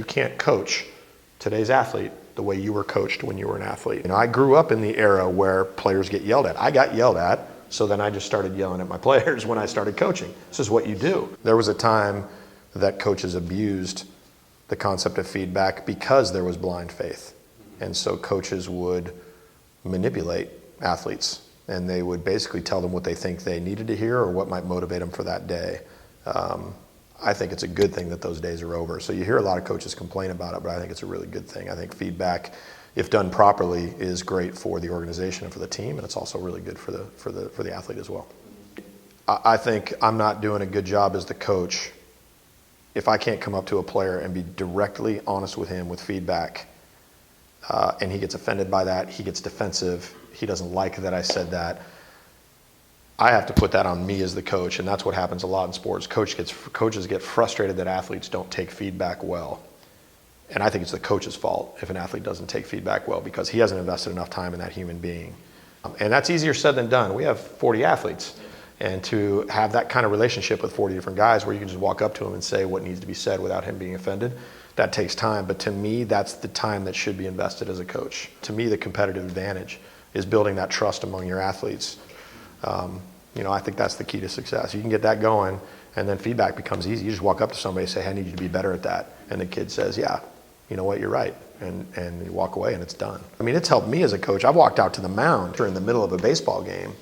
you can't coach today's athlete the way you were coached when you were an athlete. I grew up in the era where players get yelled at. I got yelled at, so then I just started yelling at my players when I started coaching. This is what you do. There was a time that coaches abused the concept of feedback because there was blind faith. And so coaches would manipulate athletes, and they would basically tell them what they think they needed to hear or what might motivate them for that day. I think it's a good thing that those days are over. So you hear a lot of coaches complain about it, but I think it's a really good thing. I think feedback, if done properly, is great for the organization and for the team, and it's also really good for the athlete as well. I think I'm not doing a good job as the coach if I can't come up to a player and be directly honest with him with feedback, and he gets offended by that, he gets defensive, he doesn't like that I said that. I have to put that on me as the coach, and that's what happens a lot in sports. Coaches get frustrated that athletes don't take feedback well. And I think it's the coach's fault if an athlete doesn't take feedback well because he hasn't invested enough time in that human being. And that's easier said than done. We have 40 athletes. And to have that kind of relationship with 40 different guys where you can just walk up to him and say what needs to be said without him being offended, that takes time. But to me, that's the time that should be invested as a coach. To me, the competitive advantage is building that trust among your athletes. I think that's the key to success. You can get that going, and then feedback becomes easy. You just walk up to somebody and say, hey, I need you to be better at that. And the kid says, yeah, you know what, you're right. And you walk away and it's done. It's helped me as a coach. I've walked out to the mound during the middle of a baseball game.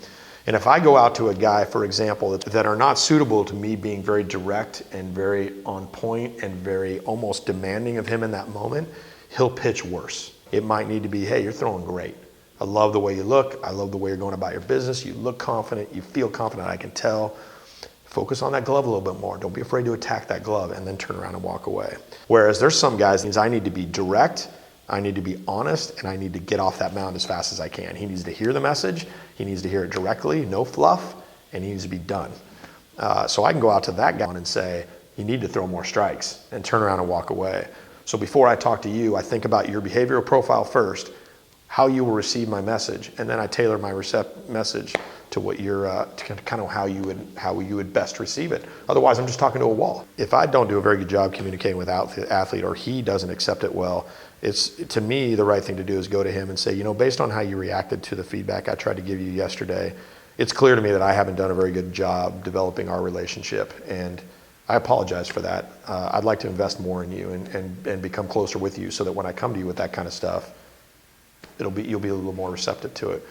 And if I go out to a guy, for example, that are not suitable to me being very direct and very on point and very almost demanding of him in that moment, he'll pitch worse. It might need to be, hey, you're throwing great. I love the way you look. I love the way you're going about your business. You look confident. You feel confident. I can tell. Focus on that glove a little bit more. Don't be afraid to attack that glove and then turn around and walk away. Whereas there's some guys, I need to be direct, I need to be honest, and I need to get off that mound as fast as I can. He needs to hear the message. He needs to hear it directly, no fluff, and he needs to be done. So I can go out to that guy and say, you need to throw more strikes, and turn around and walk away. So before I talk to you, I think about your behavioral profile first, how you will receive my message, and then I tailor my message to what you're, to kind of how you would best receive it. Otherwise, I'm just talking to a wall. If I don't do a very good job communicating with the athlete, or he doesn't accept it well, it's, to me, the right thing to do is go to him and say, based on how you reacted to the feedback I tried to give you yesterday, it's clear to me that I haven't done a very good job developing our relationship, and I apologize for that. I'd like to invest more in you and become closer with you so that when I come to you with that kind of stuff, you'll be a little more receptive to it.